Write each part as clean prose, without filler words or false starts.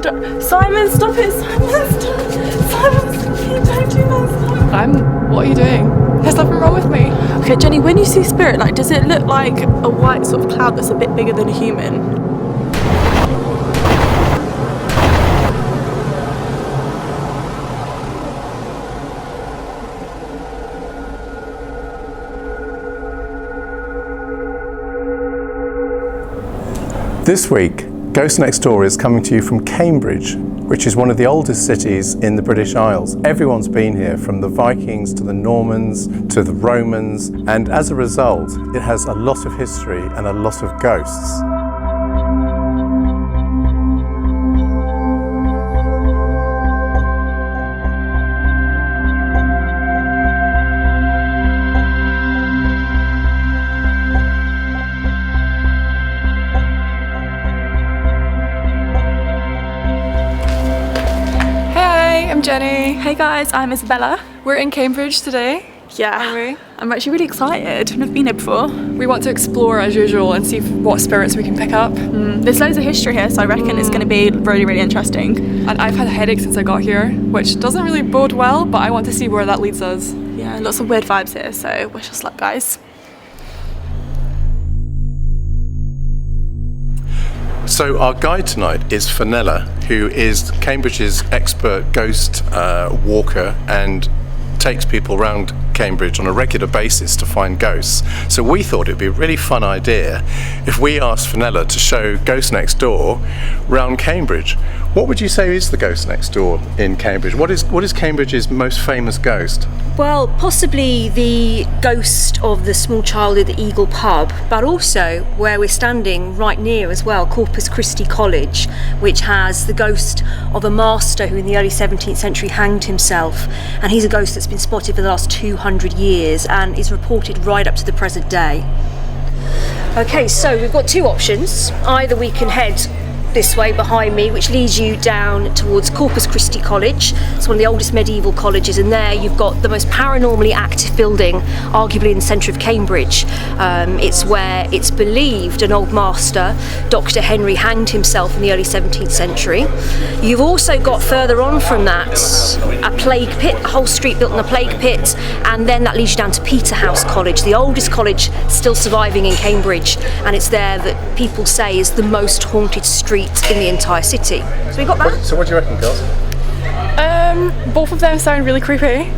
Simon, stop it! Simon, stop! Simon, stop it! Don't do that, What are you doing? There's nothing wrong with me. Okay, Jenny, when you see spirit, like, does it look like a white sort of cloud that's a bit bigger than a human? This week, Ghost Next Door is coming to you from Cambridge, which is one of the oldest cities in the British Isles. Everyone's been here, from the Vikings to the Normans to the Romans, and as a result, it has a lot of history and a lot of ghosts. I'm Jenny. Hey guys, I'm Isabella. We're in Cambridge today. Yeah, Aren't we? I'm actually really excited. I've never been here before. We want to explore as usual and see what spirits we can pick up. There's loads of history here, so I reckon it's going to be really, really interesting. And I've had a headache since I got here, which doesn't really bode well, but I want to see where that leads us. Yeah, lots of weird vibes here, so wish us luck, guys. So our guide tonight is Fenella, who is Cambridge's expert ghost walker and takes people around Cambridge on a regular basis to find ghosts. So we thought it'd be a really fun idea if we asked Fenella to show Ghost Next Door around Cambridge. What would you say is the Ghost Next Door in Cambridge? What is Cambridge's most famous ghost? Well, possibly the ghost of the small child at the Eagle pub, but also where we're standing right near as well, Corpus Christi College, which has the ghost of a master who in the early 17th century hanged himself, and he's a ghost that's been spotted for the last 200 years and is reported right up to the present day. Okay, so we've got two options. Either we can head this way behind me, which leads you down towards Corpus Christi College. It's one of the oldest medieval colleges, and there you've got the most paranormally active building, arguably in the centre of Cambridge. It's where it's believed an old master, Dr. Henry, hanged himself in the early 17th century. You've also got further on from that a plague pit, a whole street built in a plague pit, and then that leads you down to Peterhouse College, the oldest college still surviving in Cambridge, and it's there that people say is the most haunted street in the entire city. So we got that. So what do you reckon, girls? Both of them sound really creepy.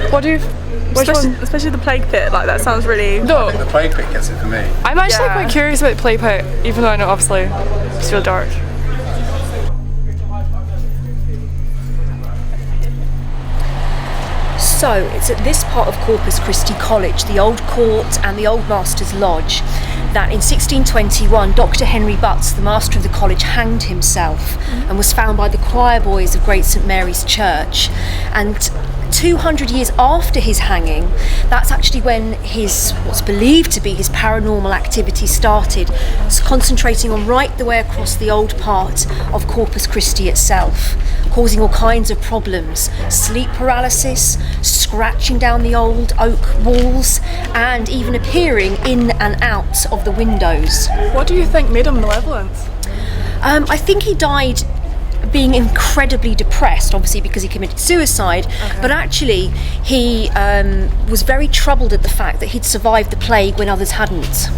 What do you... Which one? Especially the plague pit, like that sounds really... No, The plague pit gets it for me. I'm actually quite curious about the plague pit, even though I know obviously it's real dark. So it's at this part of Corpus Christi College, the old court and the old master's lodge, that in 1621 Dr. Henry Butts, the master of the college, hanged himself and was found by the choir boys of Great St Mary's Church. And 200 years after his hanging, that's actually when what's believed to be his paranormal activity started, concentrating on right the way across the old part of Corpus Christi itself, causing all kinds of problems: sleep paralysis, scratching down the old oak walls, and even appearing in and out of the windows. What do you think made him malevolent? I think he died being incredibly depressed, obviously because he committed suicide, but actually he was very troubled at the fact that he'd survived the plague when others hadn't.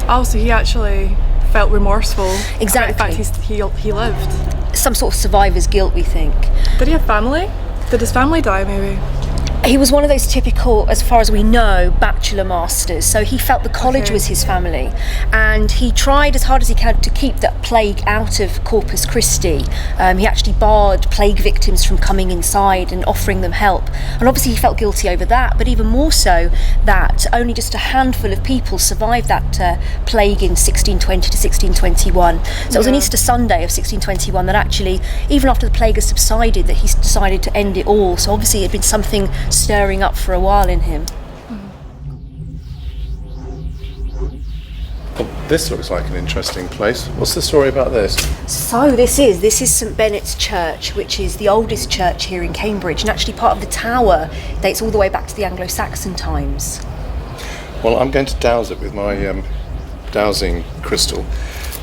Oh, so he actually felt remorseful Exactly. about the fact he lived. Some sort of survivor's guilt, we think. Did he have family? Did his family die maybe? He was one of those typical, as far as we know, bachelor masters, so he felt the college was his family, and he tried as hard as he could to keep that plague out of Corpus Christi. He actually barred plague victims from coming inside and offering them help, and obviously he felt guilty over that, but even more so that only just a handful of people survived that plague in 1620 to 1621. So it was on Easter Sunday of 1621 that actually, even after the plague had subsided, that he decided to end it all. So obviously it had been something stirring up for a while in him. Well, this looks like an interesting place. What's the story about this? So this is St Benet's Church, which is the oldest church here in Cambridge, and actually part of the tower dates all the way back to the Anglo-Saxon times. Well, I'm going to douse it with my dowsing crystal,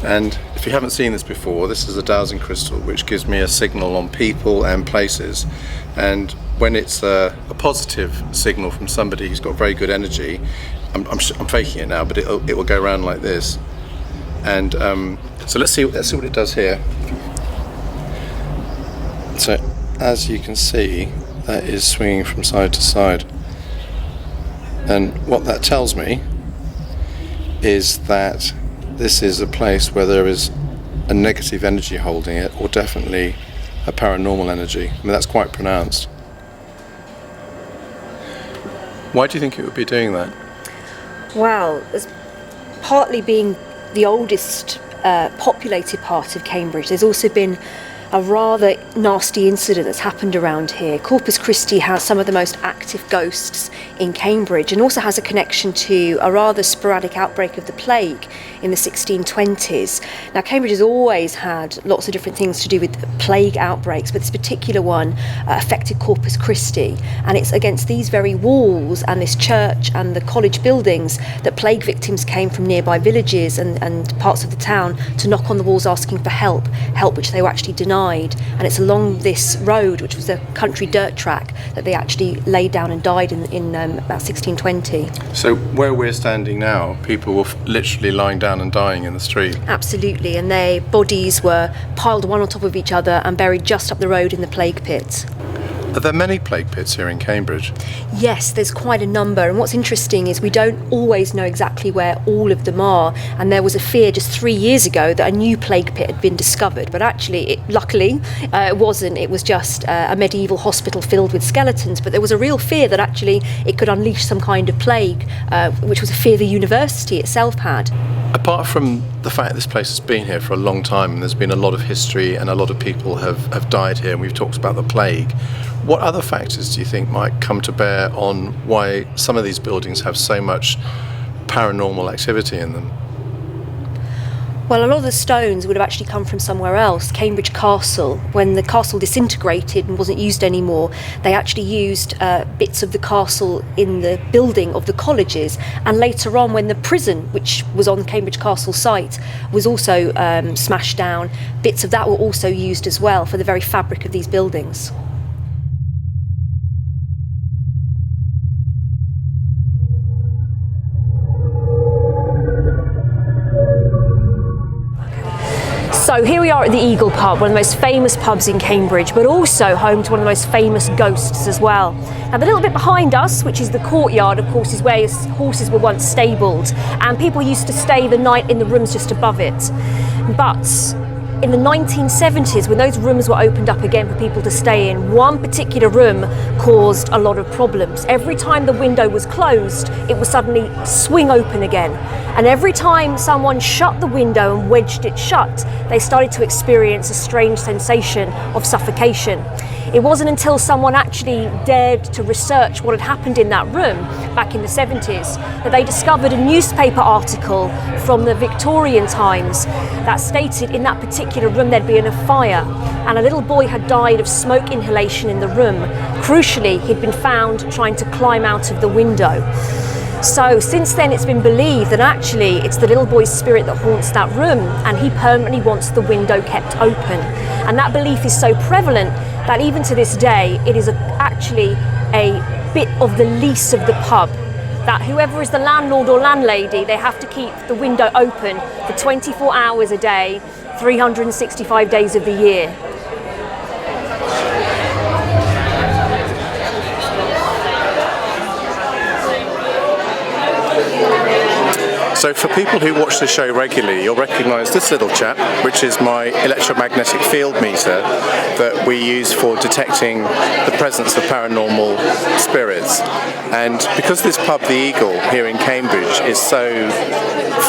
and if If you haven't seen this before, this is a dowsing crystal which gives me a signal on people and places, and when it's a positive signal from somebody who's got very good energy, I'm faking it now, but it will go around like this. And so let's see what it does here. So as you can see, that is swinging from side to side, and what that tells me is that this is a place where there is a negative energy holding it, or definitely a paranormal energy. I mean, that's quite pronounced. Why do you think it would be doing that? Well, as partly being the oldest populated part of Cambridge, there's also been a rather nasty incident that's happened around here. Corpus Christi has some of the most active ghosts in Cambridge, and also has a connection to a rather sporadic outbreak of the plague in the 1620s. Now, Cambridge has always had lots of different things to do with plague outbreaks, but this particular one affected Corpus Christi, and it's against these very walls and this church and the college buildings that plague victims came from nearby villages and parts of the town to knock on the walls asking for help which they were actually denied. And it's along this road, which was a country dirt track, that they actually laid down and died in about 1620. So where we're standing now, people were literally lying down and dying in the street. Absolutely, and their bodies were piled one on top of each other and buried just up the road in the plague pit. Are there many plague pits here in Cambridge? Yes, there's quite a number, and what's interesting is we don't always know exactly where all of them are, and there was a fear just 3 years ago that a new plague pit had been discovered, but actually, luckily, it wasn't. It was just a medieval hospital filled with skeletons, but there was a real fear that actually it could unleash some kind of plague, which was a fear the university itself had. Apart from the fact this place has been here for a long time, and there's been a lot of history and a lot of people have died here, and we've talked about the plague, what other factors do you think might come to bear on why some of these buildings have so much paranormal activity in them? Well, a lot of the stones would have actually come from somewhere else. Cambridge Castle, when the castle disintegrated and wasn't used anymore, they actually used bits of the castle in the building of the colleges, and later on when the prison, which was on Cambridge Castle site, was also smashed down, bits of that were also used as well for the very fabric of these buildings. So here we are at the Eagle Pub, one of the most famous pubs in Cambridge, but also home to one of the most famous ghosts as well. Now, the little bit behind us, which is the courtyard, of course, is where horses were once stabled, and people used to stay the night in the rooms just above it. But in the 1970s, when those rooms were opened up again for people to stay in, one particular room caused a lot of problems. Every time the window was closed, it would suddenly swing open again. And every time someone shut the window and wedged it shut, they started to experience a strange sensation of suffocation. It wasn't until someone actually dared to research what had happened in that room back in the 70s that they discovered a newspaper article from the Victorian times that stated in that particular room there'd been a fire, and a little boy had died of smoke inhalation in the room. Crucially, he'd been found trying to climb out of the window. So since then it's been believed that actually it's the little boy's spirit that haunts that room, and he permanently wants the window kept open. And that belief is so prevalent that even to this day it is actually a bit of the lease of the pub, that whoever is the landlord or landlady, they have to keep the window open for 24 hours a day, 365 days of the year. So for people who watch the show regularly, you'll recognise this little chap, which is my electromagnetic field meter that we use for detecting the presence of paranormal spirits. And because this pub, the Eagle, here in Cambridge, is so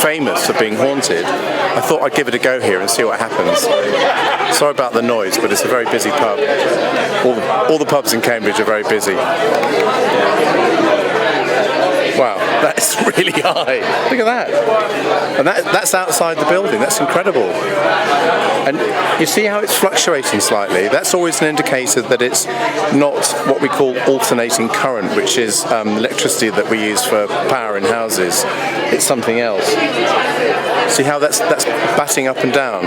famous for being haunted, I thought I'd give it a go here and see what happens. Sorry about the noise, but it's a very busy pub. All the pubs in Cambridge are very busy. Wow, that's really high. Look at that. And that's outside the building. That's incredible. And you see how it's fluctuating slightly? That's always an indicator that it's not what we call alternating current, which is electricity that we use for power in houses. It's something else. See how that's batting up and down?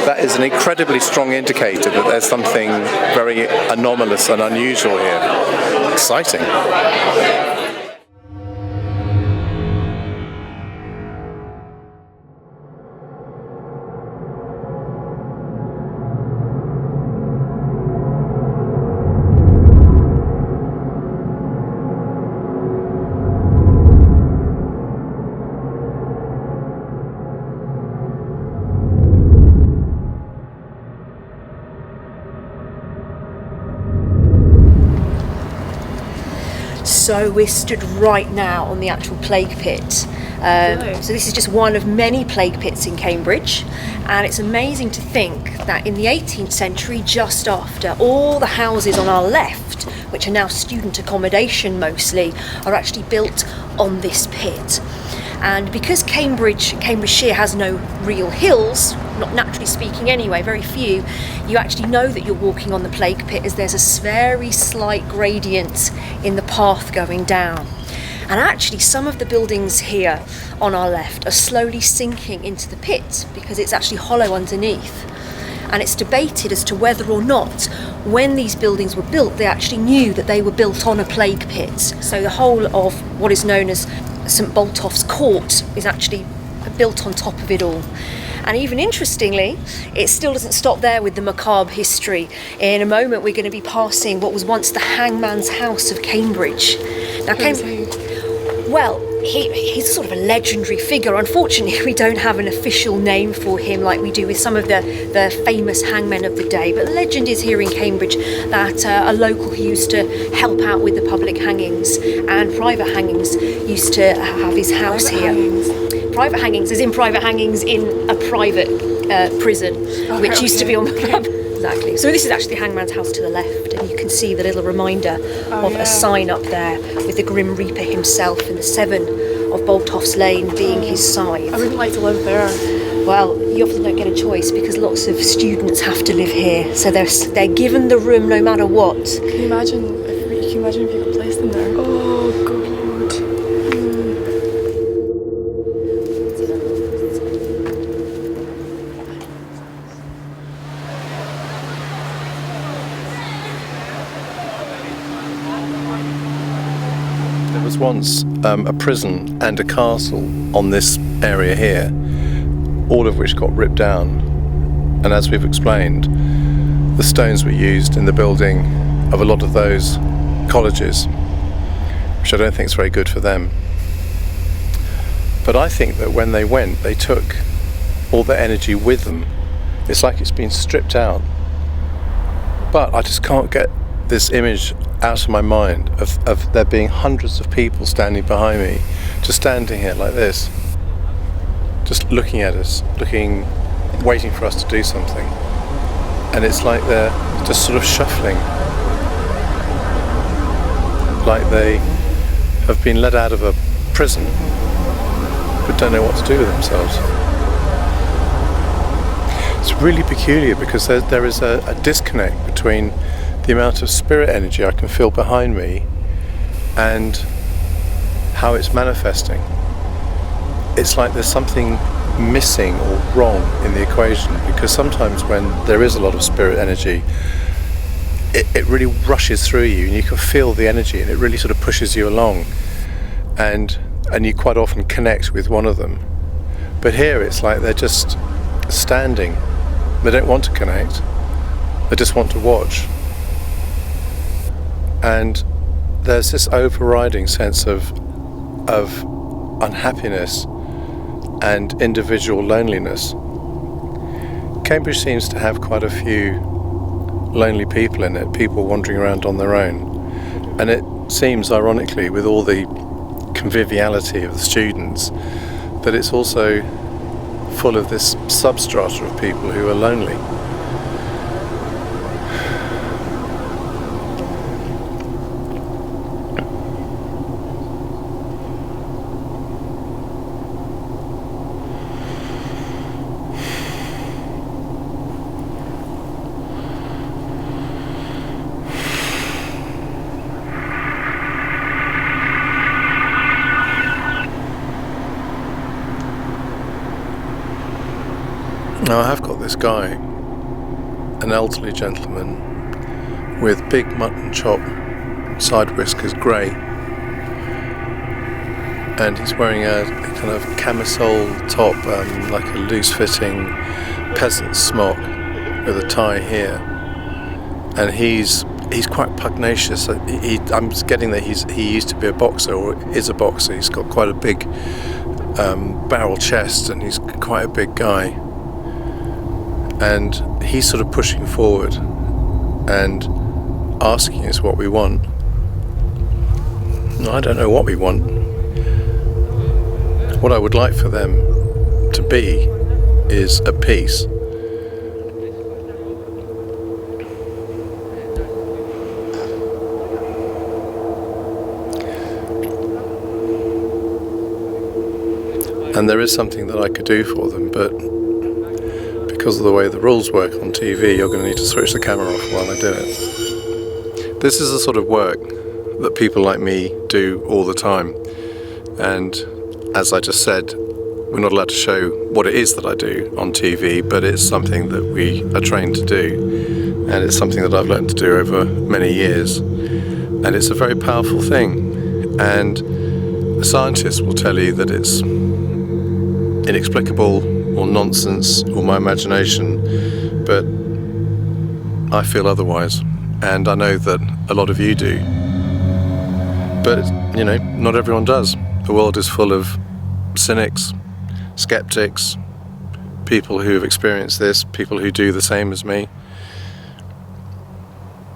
That is an incredibly strong indicator that there's something very anomalous and unusual here. Exciting. So we're stood right now on the actual plague pit. So this is just one of many plague pits in Cambridge, and it's amazing to think that in the 18th century, just after, all the houses on our left, which are now student accommodation mostly, are actually built on this pit. And because Cambridgeshire has no real hills, not naturally speaking anyway, very few, you actually know that you're walking on the plague pit as there's a very slight gradient in the path going down. And actually some of the buildings here on our left are slowly sinking into the pit because it's actually hollow underneath. And it's debated as to whether or not, when these buildings were built, they actually knew that they were built on a plague pit. So the whole of what is known as St Botolph's Court is actually built on top of it all. And even interestingly, it still doesn't stop there with the macabre history. In a moment we're going to be passing what was once the Hangman's house of Cambridge. Now, well, he's sort of a legendary figure. Unfortunately, we don't have an official name for him like we do with some of the famous hangmen of the day. But the legend is here in Cambridge that a local who used to help out with the public hangings and private hangings used to have his house here. Private hangings, as in private hangings in a private prison, which used to be on the pub. Exactly. So this is actually Hangman's house to the left, and you can see the little reminder of a sign up there with the Grim Reaper himself and the 7 of Botolph's Lane being his side. I wouldn't like to live there. Well, you often don't get a choice because lots of students have to live here, so they're given the room no matter what. Can you imagine if you got placed in there? Oh God. Once a prison and a castle on this area here, all of which got ripped down, and as we've explained, the stones were used in the building of a lot of those colleges, which I don't think is very good for them. But I think that when they went, they took all the energy with them. It's like it's been stripped out. But I just can't get this image out of my mind of there being hundreds of people standing behind me, just standing here like this, just looking at us, waiting for us to do something. And it's like they're just sort of shuffling, like they have been let out of a prison but don't know what to do with themselves. It's really peculiar because there is a disconnect between the amount of spirit energy I can feel behind me and how it's manifesting. It's like there's something missing or wrong in the equation, because sometimes when there is a lot of spirit energy, it really rushes through you and you can feel the energy and it really sort of pushes you along, and you quite often connect with one of them. But here it's like they're just standing. They don't want to connect, they just want to watch. And there's this overriding sense of unhappiness and individual loneliness. Cambridge seems to have quite a few lonely people in it, people wandering around on their own. And it seems, ironically, with all the conviviality of the students, that it's also full of this substrata of people who are lonely. Now I have got this guy, an elderly gentleman with big mutton chop side whiskers, grey, and he's wearing a kind of camisole top, like a loose-fitting peasant smock with a tie here, and he's quite pugnacious. I'm getting that he used to be a boxer or is a boxer. He's got quite a big barrel chest, and he's quite a big guy, and he's sort of pushing forward and asking us what we want. I don't know what we want. What I would like for them to be is a peace. And there is something that I could do for them, but because of the way the rules work on TV, you're going to need to switch the camera off while I do it. This is the sort of work that people like me do all the time. And as I just said, we're not allowed to show what it is that I do on TV, but it's something that we are trained to do. And it's something that I've learned to do over many years. And it's a very powerful thing. And the scientists will tell you that it's inexplicable or nonsense or my imagination, but I feel otherwise, and I know that a lot of you do, but you know, not everyone does. The world is full of cynics, skeptics, people who have experienced this, people who do the same as me,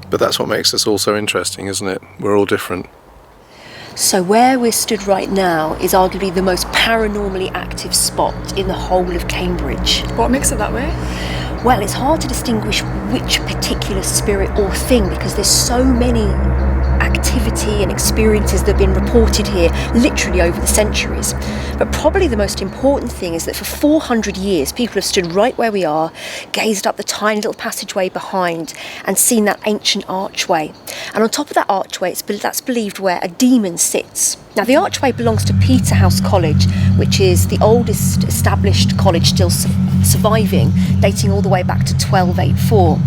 but that's what makes us all so interesting, isn't it? We're all different. So where we're stood right now is arguably the most paranormally active spot in the whole of Cambridge. What makes it that way? Well, it's hard to distinguish which particular spirit or thing because there's so many activity and experiences that have been reported here literally over the centuries. But probably the most important thing is that for 400 years people have stood right where we are, gazed up the tiny little passageway behind and seen that ancient archway. And on top of that archway, that's believed where a demon sits. Now the archway belongs to Peterhouse College, which is the oldest established college still surviving, dating all the way back to 1284.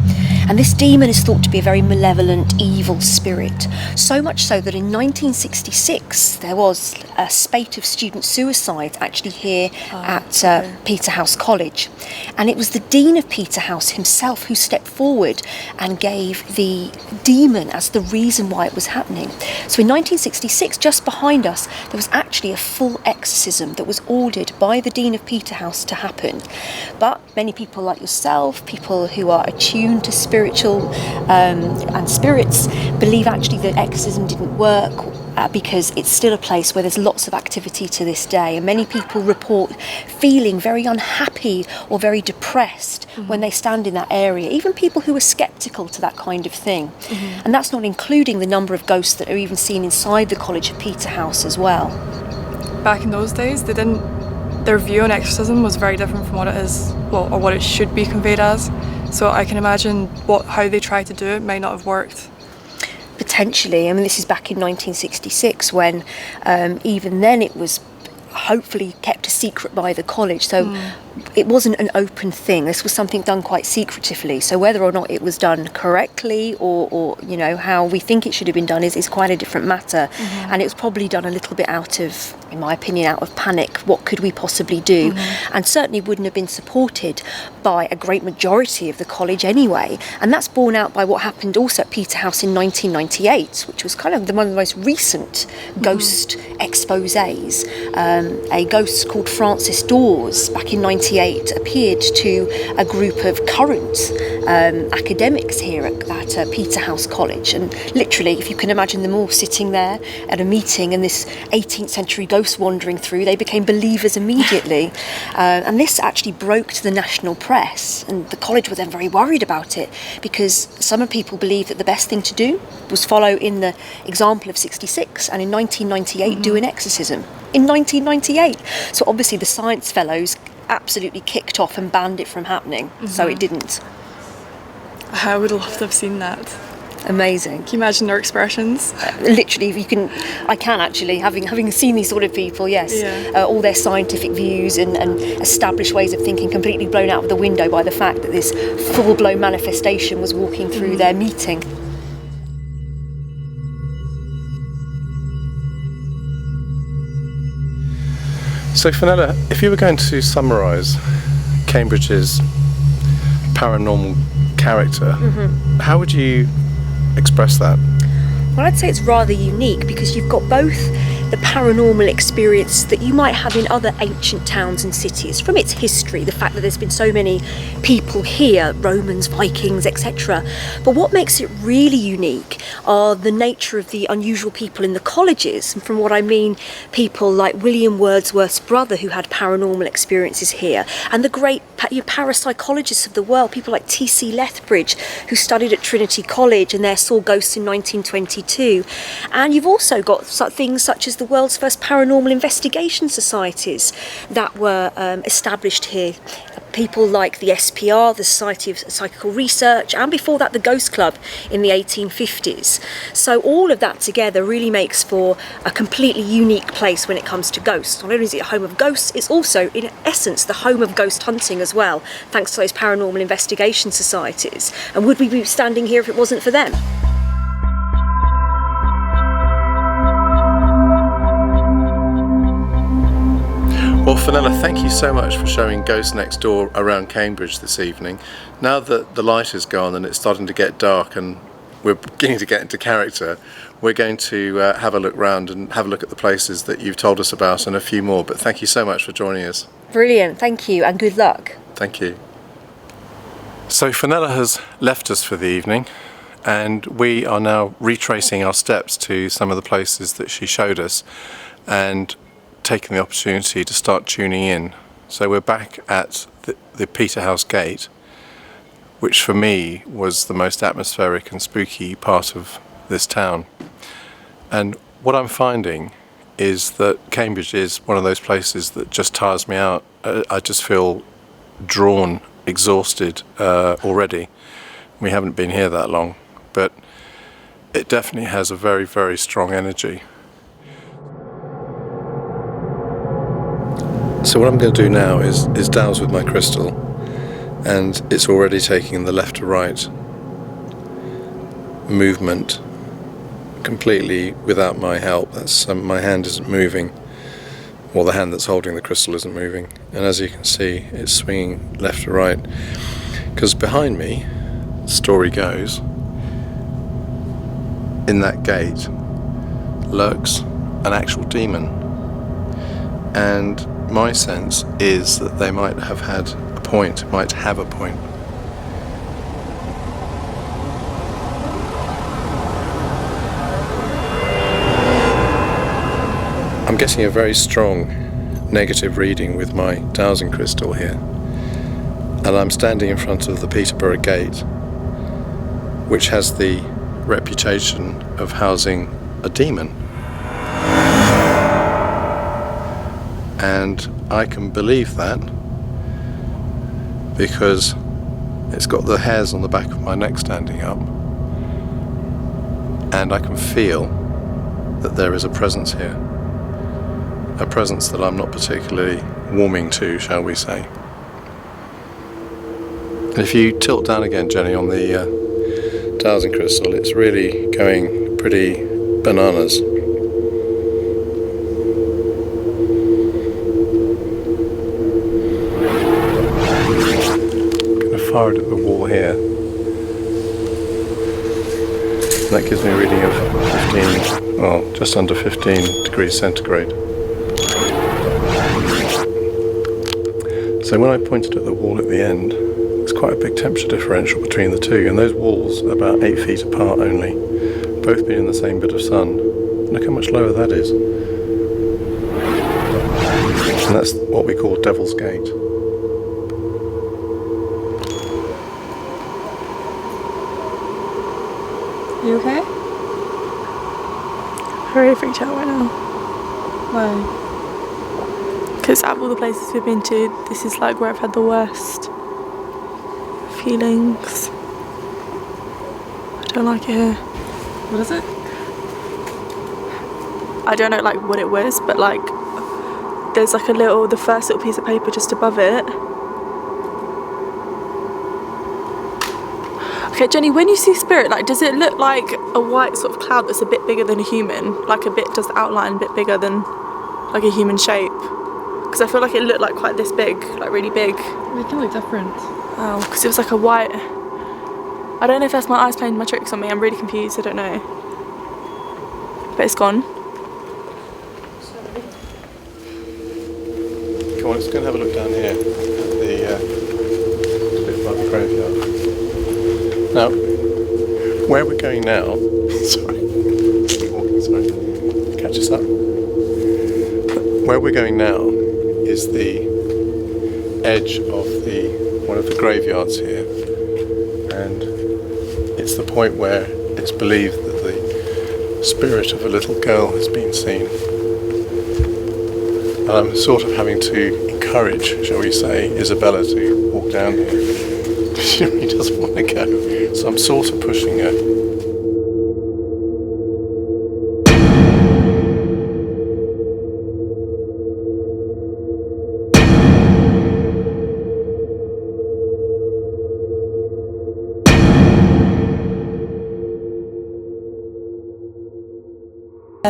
And this demon is thought to be a very malevolent, evil spirit. So much so that in 1966 there was a spate of student suicides actually here at Peterhouse College. And it was the Dean of Peterhouse himself who stepped forward and gave the demon as the reason why it was happening. So in 1966, just behind us, there was actually a full exorcism that was ordered by the Dean of Peterhouse to happen. But many people like yourself, people who are attuned to spiritual and spirits, believe actually that exorcism didn't work because it's still a place where there's lots of activity to this day, and many people report feeling very unhappy or very depressed when they stand in that area, even people who are sceptical to that kind of thing. And that's not including the number of ghosts that are even seen inside the College of Peterhouse as well. Back in those days, their view on exorcism was very different from what it is, or what it should be conveyed as. So I can imagine how they tried to do it might not have worked. Potentially. I mean, this is back in 1966 when even then it was hopefully kept a secret by the college, so it wasn't an open thing. This was something done quite secretively, so whether or not it was done correctly or you know, how we think it should have been done is quite a different matter. And it was probably done a little bit out of, in my opinion, out of panic. What could we possibly do? And certainly wouldn't have been supported by a great majority of the college anyway. And that's borne out by what happened also at Peterhouse in 1998, which was kind of one of the most recent ghost exposés. A ghost called Francis Dawes back in 98 appeared to a group of current academics here at Peterhouse College, and literally, if you can imagine them all sitting there at a meeting and this 18th century ghost wandering through, they became believers immediately. And this actually broke to the national press, and the college were then very worried about it because some people believed that the best thing to do was follow in the example of 66 and in 1998 do an exorcism. In 1998. So obviously the science fellows absolutely kicked off and banned it from happening, so it didn't. I would love to have seen that. Amazing. Can you imagine their expressions? Literally, I can actually, having seen these sort of people, yes. Yeah. All their scientific views and established ways of thinking completely blown out of the window by the fact that this full-blown manifestation was walking through their meeting. So Fenella, if you were going to summarise Cambridge's paranormal character, how would you express that? Well, I'd say it's rather unique because you've got both the paranormal experience that you might have in other ancient towns and cities from its history, the fact that there's been so many people here, Romans, Vikings, etc. But what makes it really unique are the nature of the unusual people in the colleges. And from what I mean, people like William Wordsworth's brother who had paranormal experiences here, and the great parapsychologists of the world, people like T.C. Lethbridge, who studied at Trinity College and there saw ghosts in 1922. And you've also got things such as the world's first paranormal investigation societies that were established here. People like the SPR, the Society of Psychical Research, and before that the Ghost Club in the 1850s. So all of that together really makes for a completely unique place when it comes to ghosts. Not only is it a home of ghosts, it's also in essence the home of ghost hunting as well, thanks to those paranormal investigation societies. And would we be standing here if it wasn't for them? Well, Fenella, thank you so much for showing Ghosts Next Door around Cambridge this evening. Now that the light is gone and it's starting to get dark and we're beginning to get into character, we're going to have a look round and have a look at the places that you've told us about and a few more. But thank you so much for joining us. Brilliant, thank you, and good luck. Thank you. So Fenella has left us for the evening, and we are now retracing our steps to some of the places that she showed us and taking the opportunity to start tuning in. So we're back at the Peterhouse gate, which for me was the most atmospheric and spooky part of this town. And what I'm finding is that Cambridge is one of those places that just tires me out. I just feel drawn, exhausted already. We haven't been here that long, but it definitely has a very, very strong energy. So what I'm going to do now is douse with my crystal, and it's already taking the left to right movement completely without my help. That's my hand isn't moving, or the hand that's holding the crystal isn't moving, and as you can see it's swinging left to right because behind me, the story goes, in that gate lurks an actual demon, and my sense is that they might have a point. I'm getting a very strong negative reading with my dowsing crystal here, and I'm standing in front of the Peterborough Gate, which has the reputation of housing a demon. And I can believe that because it's got the hairs on the back of my neck standing up, and I can feel that there is a presence here, a presence that I'm not particularly warming to, shall we say. And if you tilt down again, Jenny, on the dowsing crystal, it's really going pretty bananas. Fire it at the wall here. And that gives me a reading of 15, well, just under 15 degrees centigrade. So when I pointed at the wall at the end, there's quite a big temperature differential between the two, and those walls are about 8 feet apart only, both being in the same bit of sun. Look how much lower that is. And that's what we call Devil's Gate. You okay? I'm really freaked out right now. Why? Because out of all the places we've been to, this is like where I've had the worst feelings. I Don't like it here. What is it? I don't know like what it was, but like there's like the first little piece of paper just above it. Okay, Jenny, when you see spirit, like does it look like a white sort of cloud that's a bit bigger than a human? Like does the outline a bit bigger than like a human shape? Because I feel like it looked like quite this big, like really big. It can look different. Oh, because it was like a white... I don't know if that's my eyes playing my tricks on me. I'm really confused. I don't know. But it's gone. Come on, let's go and have a look down here at the bit above the graveyard. Now, where we're going now... sorry. Catch us up. Where we're going now is the edge of one of the graveyards here, and it's the point where it's believed that the spirit of a little girl has been seen. And I'm sort of having to encourage, shall we say, Isabella to walk down here. She really doesn't want to go, so I'm sort of pushing her.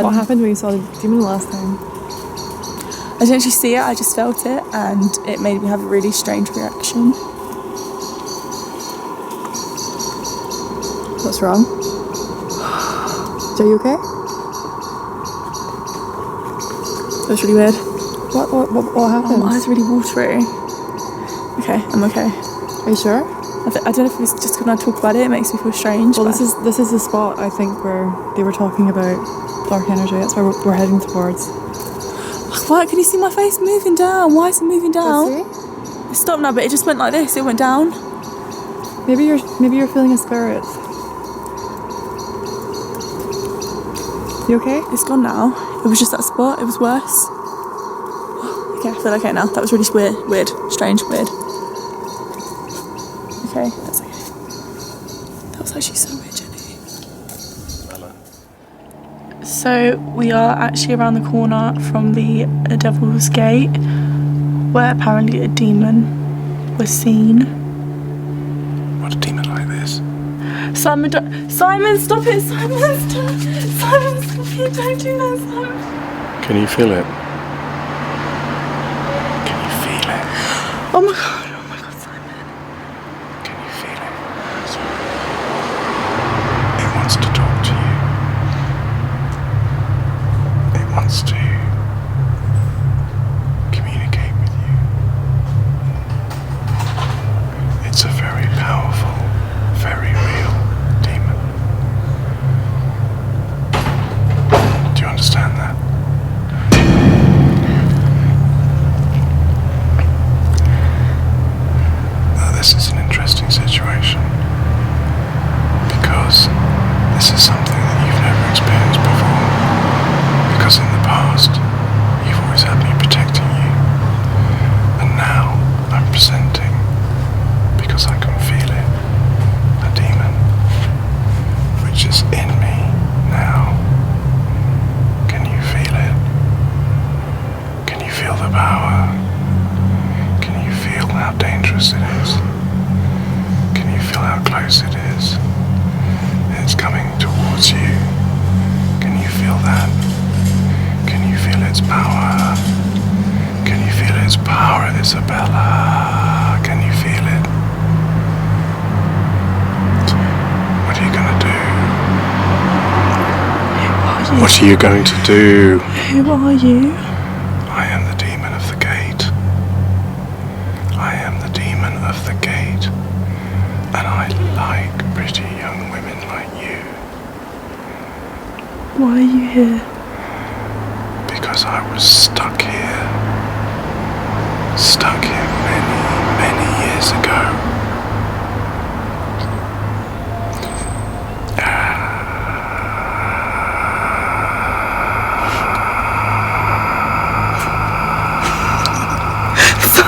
What happened when you saw the demon last time? I didn't actually see it, I just felt it, and it made me have a really strange reaction. What's wrong? Are you okay? That was really weird. What happened? Oh, my eyes are really watery. Okay, I'm okay. Are you sure? I don't know if it's just when I talk about it, it makes me feel strange. Well, this is the spot I think where they were talking about dark energy. That's where we're heading towards. Why can you see my face moving down? Why is it moving down? Let's see. It stopped now, but it just went like this. It went down. Maybe you're feeling a spirit. You okay? It's gone now. It was just that spot. It was worse. Okay, I feel okay now. That was really weird, strange, weird. Okay, that's okay. That was actually so weird, Jenny. So we are actually around the corner from the Devil's Gate, where apparently a demon was seen. What a demon like this? Simon, stop it! Simon, stop! Simon, stop it! Don't do that, Simon. Can you feel it? Can you feel it? Oh my god, Simon. Can you feel it? It wants to talk to you. It wants to communicate with you. It's a very powerful, very real demon. Do you understand that? Now, this is an interesting situation because this is something that you've never experienced before. Because in the past, you've always had me protecting you, and now I'm presenting, because I can feel it, a demon, which is in me now. Can you feel it? Can you feel the power? Can you feel how dangerous it is? Can you feel how close it is? It's coming towards you. Can you feel that? Can you feel its power? Can you feel its power, Isabella? Can you feel it? What are you going to do? What are you going to do? Who are you? I am the demon of the gate. I am the demon of the gate. And I like pretty young women like you. Why are you here? Because I was stuck here. Stuck here many, many years ago.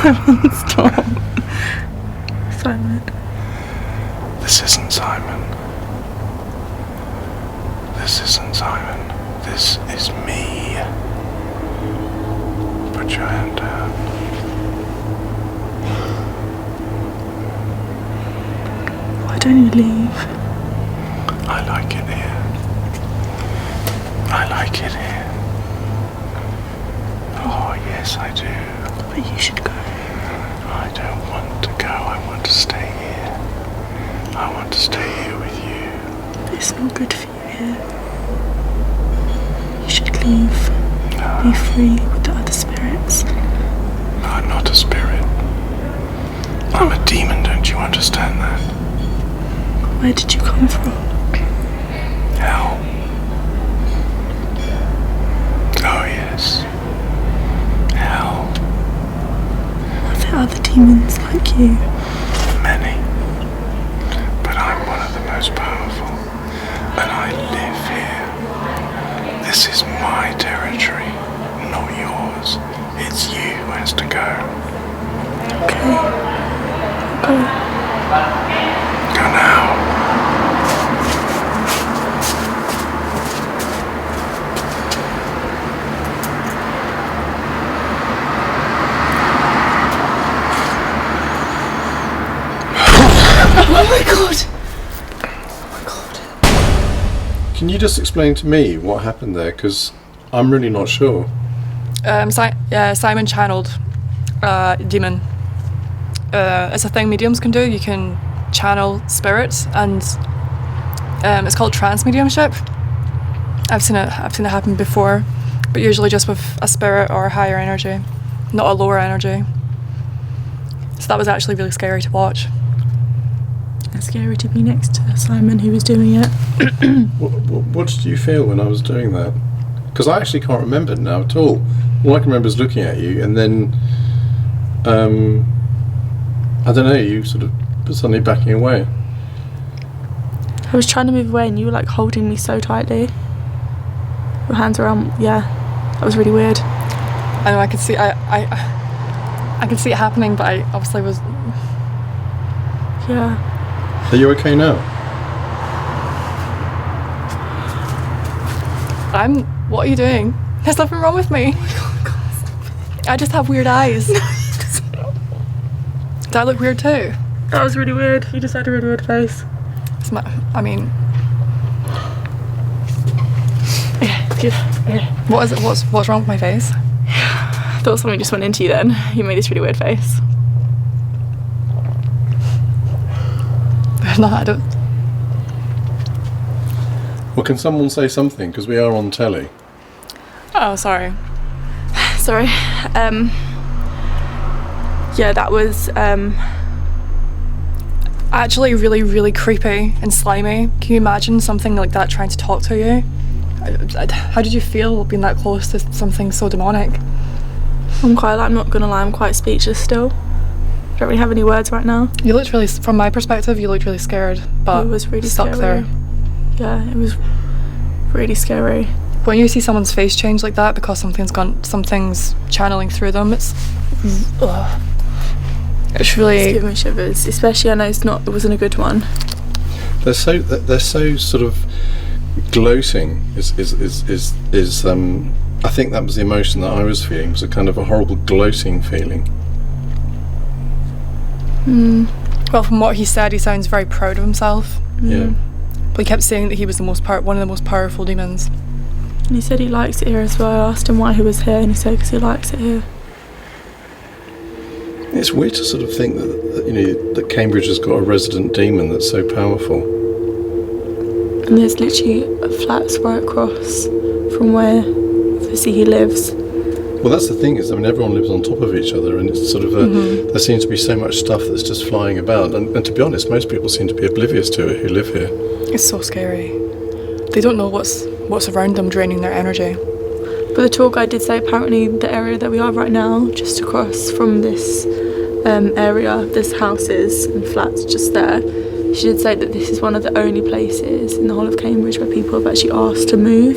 Simon, stop. Simon. This isn't Simon. Don't you leave. I like it here. I like it here. Oh, yes, I do. But you should go. I don't want to go. I want to stay here. I want to stay here with you. But it's not good for you here. You should leave. No. Be free with the other spirits. I'm not a spirit. I'm a demon, don't you understand that? Where did you come from? Hell. Oh, yes. Hell. Are there other demons like you? Many. But I'm one of the most powerful. And I live here. This is my territory, not yours. It's you who has to go. Okay. Go. Go now. Oh my god! Can you just explain to me what happened there? Because I'm really not sure. Simon channeled demon. It's a thing mediums can do. You can channel spirits, and it's called trance mediumship. I've seen it happen before, but usually just with a spirit or a higher energy, not a lower energy. So that was actually really scary to watch. It's scary to be next to Simon who was doing it. What did you feel when I was doing that? Because I actually can't remember now at all. All I can remember is looking at you, and then I don't know, you sort of suddenly backing away. I was trying to move away and you were like holding me so tightly. Your hands around, yeah. That was really weird. I know, I could see I could see it happening, but I obviously was. Yeah. Are you okay now? What are you doing? There's nothing wrong with me. I just have weird eyes. Do I look weird too? That was really weird. You just had a really weird face. Yeah. What is it? What's wrong with my face? I thought something just went into you then. You made this really weird face. No, I don't. Well, can someone say something? Because we are on telly. Oh, sorry. Sorry. Yeah, that was Actually really, really creepy and slimy. Can you imagine something like that trying to talk to you? How did you feel being that close to something so demonic? I'm not gonna lie, I'm quite speechless still. I don't really have any words right now. You looked really, from my perspective, you looked really scared, but it was really stuck scary. there. Yeah, it was really scary. When you see someone's face change like that because something's channeling through them, it's really. It's giving me shivers, especially I know it wasn't a good one. They're so sort of gloating. I think that was the emotion that I was feeling. It was a kind of a horrible gloating feeling. Well, from what he said, he sounds very proud of himself. Yeah. But he kept saying that he was one of the most powerful demons. And he said he likes it here as well. I asked him why he was here, and he said because he likes it here. It's weird to sort of think that Cambridge has got a resident demon that's so powerful. And there's literally flats right across from where obviously he lives. Well, that's the thing is, everyone lives on top of each other, and it's sort of there seems to be so much stuff that's just flying about. And to be honest, most people seem to be oblivious to it who live here. It's so scary. They don't know what's around them, draining their energy. But the tour guide did say apparently the area that we are right now, just across from this area, there's houses and flats just there. She did say that this is one of the only places in the whole of Cambridge where people have actually asked to move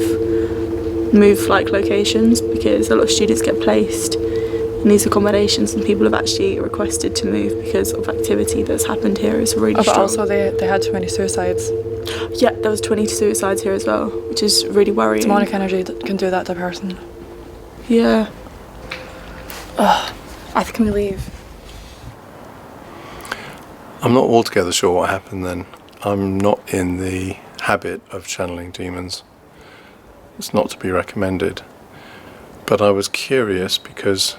like locations, because a lot of students get placed in these accommodations and people have actually requested to move because of activity that's happened here is really strong. But also they had too many suicides. Yeah, there was 20 suicides here as well, which is really worrying. Demonic energy can do that to a person. Yeah. Can we leave? I'm not altogether sure what happened then. I'm not in the habit of channeling demons. It's not to be recommended. But I was curious because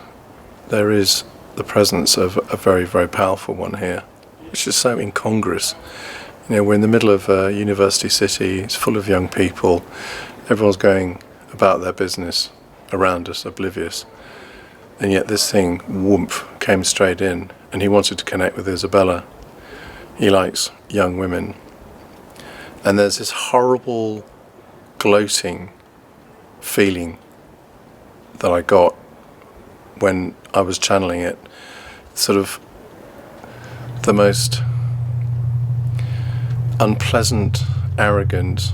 there is the presence of a very, very powerful one here, which is so incongruous. You know, we're in the middle of a university city, it's full of young people, everyone's going about their business around us, oblivious. And yet this thing, whoomph, came straight in, and he wanted to connect with Isabella. He likes young women. And there's this horrible, gloating feeling that I got when I was channeling it. Sort of the most unpleasant, arrogant,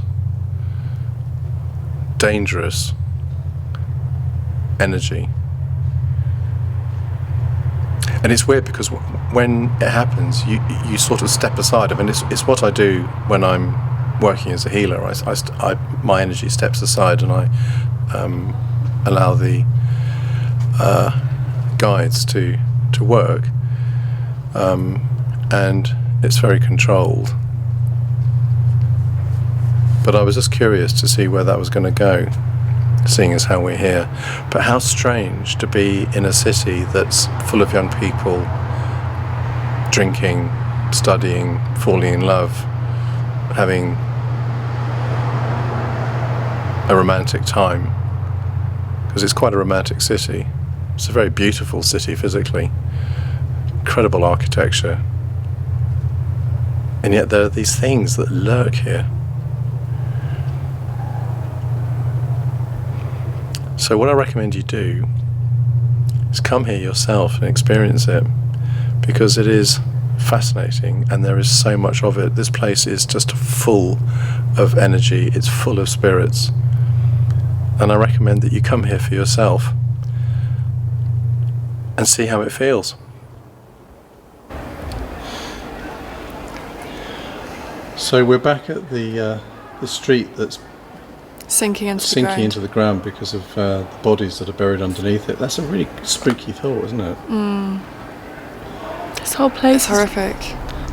dangerous energy. And it's weird because when it happens, you sort of step aside. I mean, it's what I do when I'm working as a healer. My energy steps aside and I allow the guides to work, and it's very controlled. But I was just curious to see where that was going to go, seeing as how we're here. But how strange to be in a city that's full of young people drinking, studying, falling in love, having a romantic time, because it's quite a romantic city. It's a very beautiful city physically, incredible architecture, and yet there are these things that lurk here. So what I recommend you do is come here yourself and experience it, because it is fascinating and there is so much of it. This place is just full of energy, it's full of spirits, and I recommend that you come here for yourself and see how it feels. So we're back at the street that's Sinking into the ground because of the bodies that are buried underneath it. That's a really spooky thought, isn't it? This whole place It's horrific.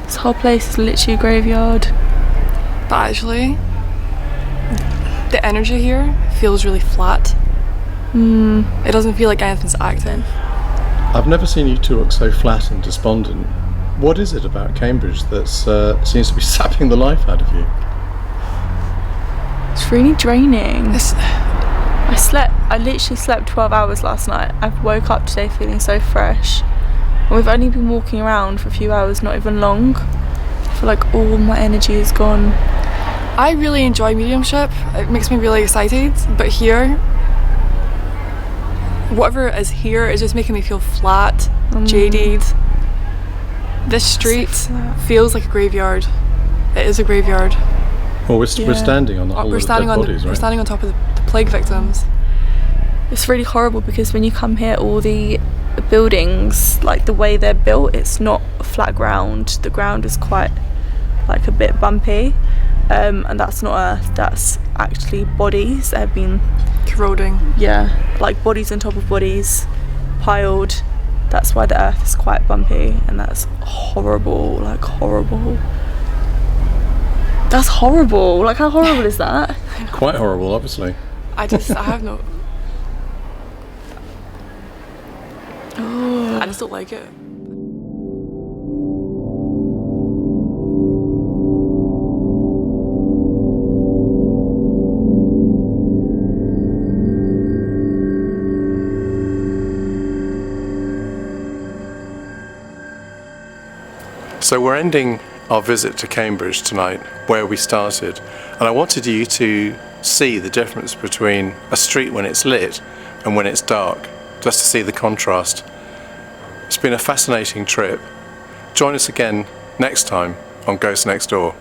This whole place is literally a graveyard. But actually, the energy here feels really flat. It doesn't feel like anything's active. I've never seen you two look so flat and despondent. What is it about Cambridge that seems to be sapping the life out of you? It's really draining. It's, I literally slept 12 hours last night. I woke up today feeling so fresh. And we've only been walking around for a few hours, not even long. I feel like all my energy is gone. I really enjoy mediumship. It makes me really excited. But here, whatever is here is just making me feel flat, jaded. This street feels like a graveyard. It is a graveyard. Well, we're standing on the whole of the dead bodies, right? We're standing on top of the plague victims. It's really horrible because when you come here, all the buildings, like the way they're built, it's not flat ground. The ground is quite like a bit bumpy, and that's not earth, that's actually bodies that have been corroding. Yeah, like bodies on top of bodies piled. That's why the earth is quite bumpy, and that's horrible, like horrible. That's horrible. Like, how horrible is that? Quite horrible, obviously. I have no... I just don't like it. So we're ending our visit to Cambridge tonight, where we started, and I wanted you to see the difference between a street when it's lit and when it's dark, just to see the contrast. It's been a fascinating trip. Join us again next time on Ghost Next Door.